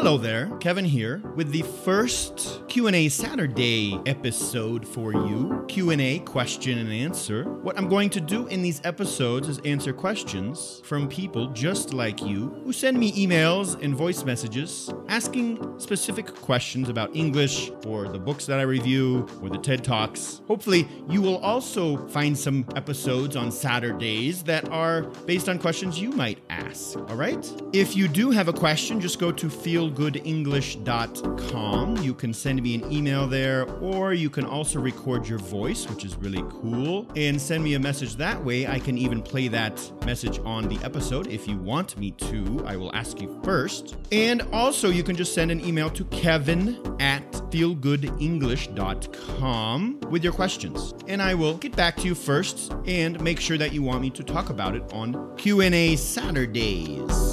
Hello there, Kevin here with the first Q&A Saturday episode for you. Q&A, question and answer. What I'm going to do in these episodes is answer questions from people just like you who send me emails and voice messages asking specific questions about English or the books that I review or the TED Talks. Hopefully, you will also find some episodes on Saturdays that are based on questions you might ask, all right? If you do have a question, just go to feelgoodenglish.com. You can send me an email there, or you can also record your voice, which is really cool, and send me a message that way. I can even play that message on the episode if you want me to. I will ask you first. And also, you can just send an email to kevin@feelgoodenglish.com with your questions. And I will get back to you first and make sure that you want me to talk about it on Q&A Saturdays.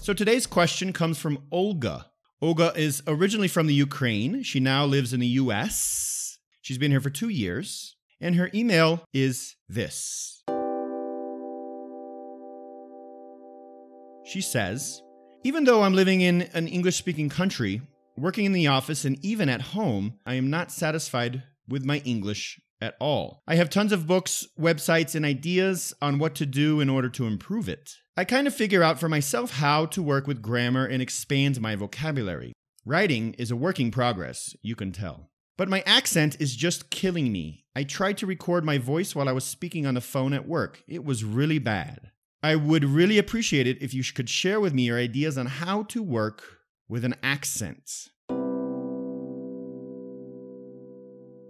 So today's question comes from Olga. Olga is originally from the Ukraine. She now lives in the US. She's been here for 2 years. And her email is this. She says, even though I'm living in an English-speaking country, working in the office and even at home, I am not satisfied with my English at all. I have tons of books, websites, and ideas on what to do in order to improve it. I kind of figure out for myself how to work with grammar and expand my vocabulary. Writing is a work in progress, you can tell. But my accent is just killing me. I tried to record my voice while I was speaking on the phone at work. It was really bad. I would really appreciate it if you could share with me your ideas on how to work with an accent.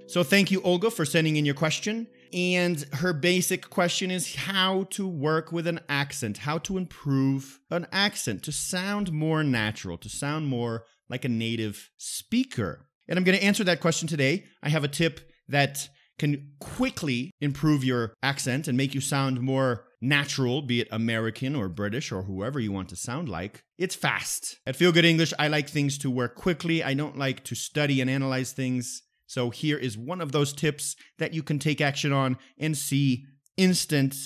So thank you, Olga, for sending in your question. And her basic question is how to work with an accent, how to improve an accent, to sound more natural, to sound more like a native speaker. And I'm going to answer that question today. I have a tip that can quickly improve your accent and make you sound more natural, be it American or British or whoever you want to sound like. It's fast. At Feel Good English, I like things to work quickly. I don't like to study and analyze things. So here is one of those tips that you can take action on and see instant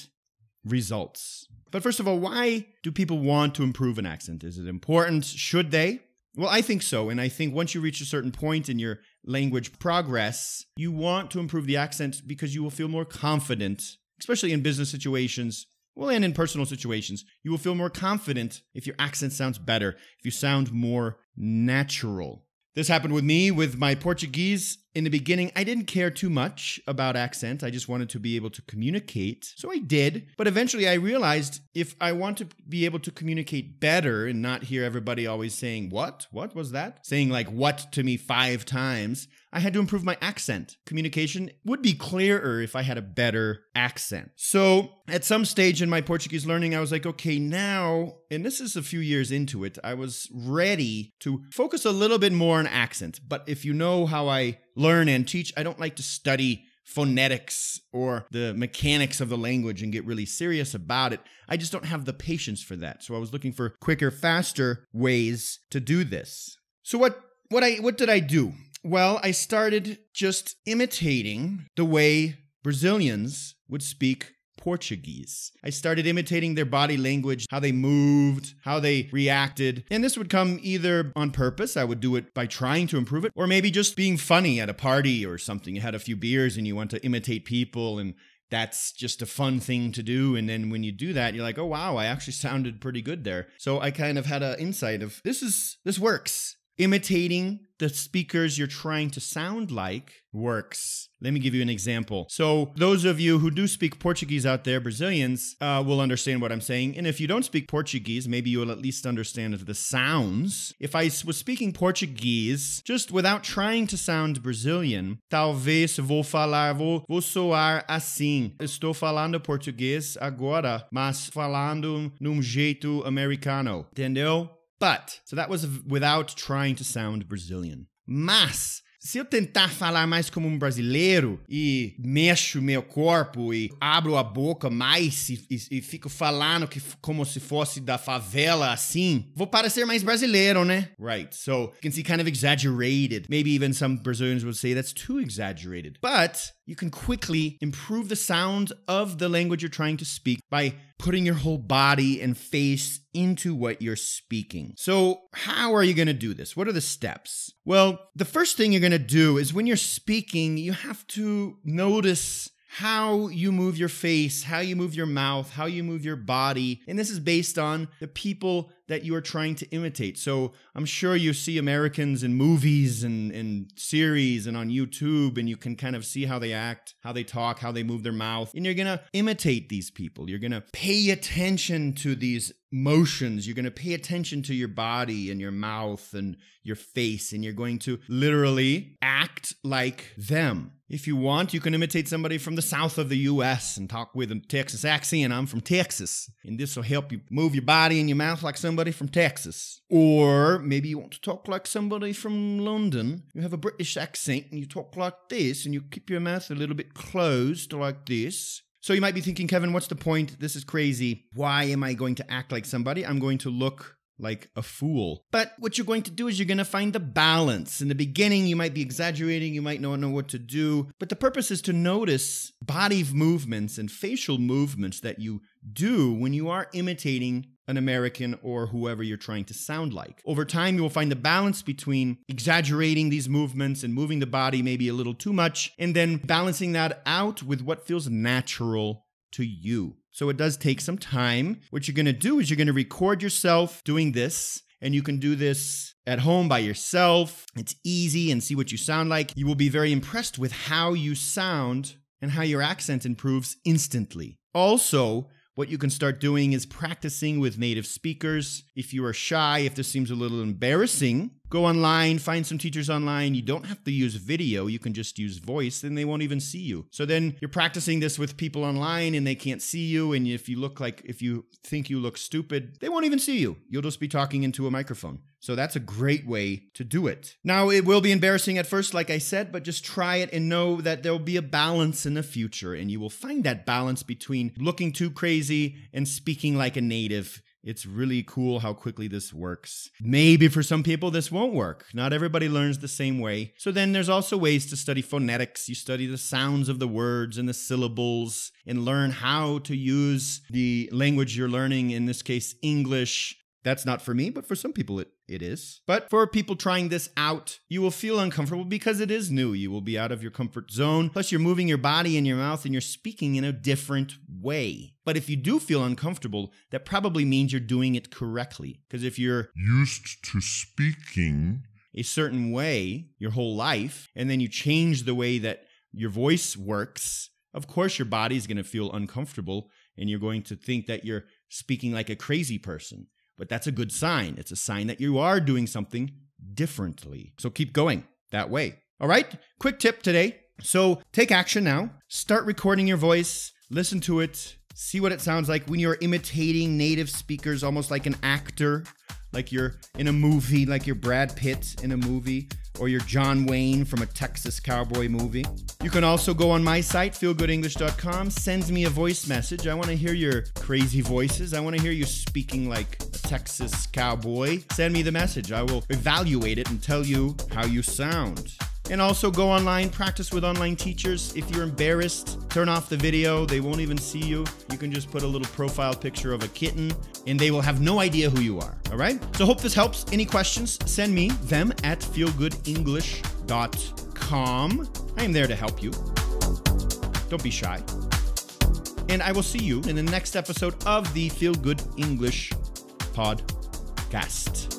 results. But first of all, why do people want to improve an accent? Is it important? Should they? Well, I think so. And I think once you reach a certain point in your language progress, you want to improve the accent because you will feel more confident, especially in business situations. Well, and in personal situations, you will feel more confident if your accent sounds better, if you sound more natural. This happened with me with my Portuguese. In the beginning, I didn't care too much about accent. I just wanted to be able to communicate. So I did. But eventually I realized if I want to be able to communicate better and not hear everybody always saying, what? What was that? Saying like what to me 5 times, I had to improve my accent. Communication would be clearer if I had a better accent. So at some stage in my Portuguese learning, I was like, okay, now, and this is a few years into it, I was ready to focus a little bit more on accent. But if you know how I learn and teach, I don't like to study phonetics or the mechanics of the language and get really serious about it. I just don't have the patience for that. So I was looking for quicker, faster ways to do this. So what did I do? Well, I started just imitating the way Brazilians would speak Portuguese. I started imitating their body language, how they moved, how they reacted. And this would come either on purpose, I would do it by trying to improve it, or maybe just being funny at a party or something. You had a few beers and you want to imitate people, and that's just a fun thing to do. And then when you do that, you're like, oh, wow, I actually sounded pretty good there. So I kind of had an insight of this works. Imitating the speakers you're trying to sound like works. Let me give you an example. So those of you who do speak Portuguese out there, Brazilians, will understand what I'm saying. And if you don't speak Portuguese, maybe you'll at least understand the sounds. If I was speaking Portuguese, just without trying to sound Brazilian, talvez vou soar assim. Estou falando português agora, mas falando num jeito americano. Entendeu? But, so that was without trying to sound Brazilian. Mas, se eu tentar falar mais como um brasileiro e mexo o meu corpo e abro a boca mais e fico falando como se fosse da favela assim, vou parecer mais brasileiro, né? Right. So you can see kind of exaggerated. Maybe even some Brazilians would say that's too exaggerated. But you can quickly improve the sound of the language you're trying to speak by putting your whole body and face into what you're speaking. So how are you going to do this? What are the steps? Well, the first thing you're going to do is when you're speaking, you have to notice how you move your face, how you move your mouth, how you move your body. And this is based on the people that you are trying to imitate. So I'm sure you see Americans in movies and series and on YouTube, and you can kind of see how they act, how they talk, how they move their mouth. And you're going to imitate these people. You're going to pay attention to these motions. You're going to pay attention to your body and your mouth and your face, and you're going to literally act like them. If you want, you can imitate somebody from the south of the U.S. and talk with a Texas accent. I'm from Texas, and this will help you move your body and your mouth like somebody from Texas. Or maybe you want to talk like somebody from London. You have a British accent and you talk like this, and you keep your mouth a little bit closed like this. So you might be thinking, Kevin, what's the point? This is crazy. Why am I going to act like somebody? I'm going to look like a fool. But what you're going to do is you're going to find the balance. In the beginning, you might be exaggerating, you might not know what to do, but the purpose is to notice body movements and facial movements that you do when you are imitating an American or whoever you're trying to sound like. Over time, you will find the balance between exaggerating these movements and moving the body maybe a little too much, and then balancing that out with what feels natural to you. So it does take some time. What you're going to do is you're going to record yourself doing this, and you can do this at home by yourself. It's easy, and see what you sound like. You will be very impressed with how you sound and how your accent improves instantly. Also, what you can start doing is practicing with native speakers. If you are shy, if this seems a little embarrassing, go online, find some teachers online. You don't have to use video. You can just use voice, and they won't even see you. So then you're practicing this with people online, and they can't see you. And if you think you look stupid, they won't even see you. You'll just be talking into a microphone. So that's a great way to do it. Now, it will be embarrassing at first, like I said, but just try it and know that there'll be a balance in the future. And you will find that balance between looking too crazy and speaking like a native. It's really cool how quickly this works. Maybe for some people this won't work. Not everybody learns the same way. So then there's also ways to study phonetics. You study the sounds of the words and the syllables and learn how to use the language you're learning, in this case, English. That's not for me, but for some people it is. But for people trying this out, you will feel uncomfortable because it is new. You will be out of your comfort zone. Plus, you're moving your body and your mouth, and you're speaking in a different way. But if you do feel uncomfortable, that probably means you're doing it correctly. Because if you're used to speaking a certain way your whole life, and then you change the way that your voice works, of course your body's going to feel uncomfortable, and you're going to think that you're speaking like a crazy person. But that's a good sign. It's a sign that you are doing something differently. So keep going that way. All right, quick tip today. So take action now. Start recording your voice. Listen to it. See what it sounds like when you're imitating native speakers, almost like an actor, like you're in a movie, like you're Brad Pitt in a movie, or you're John Wayne from a Texas cowboy movie. You can also go on my site, feelgoodenglish.com, send me a voice message. I want to hear your crazy voices. I want to hear you speaking like a Texas cowboy. Send me the message. I will evaluate it and tell you how you sound. And also go online, practice with online teachers. If you're embarrassed, turn off the video. They won't even see you. You can just put a little profile picture of a kitten, and they will have no idea who you are. All right? So hope this helps. Any questions, send me them at feelgoodenglish.com. I am there to help you. Don't be shy. And I will see you in the next episode of the Feel Good English podcast.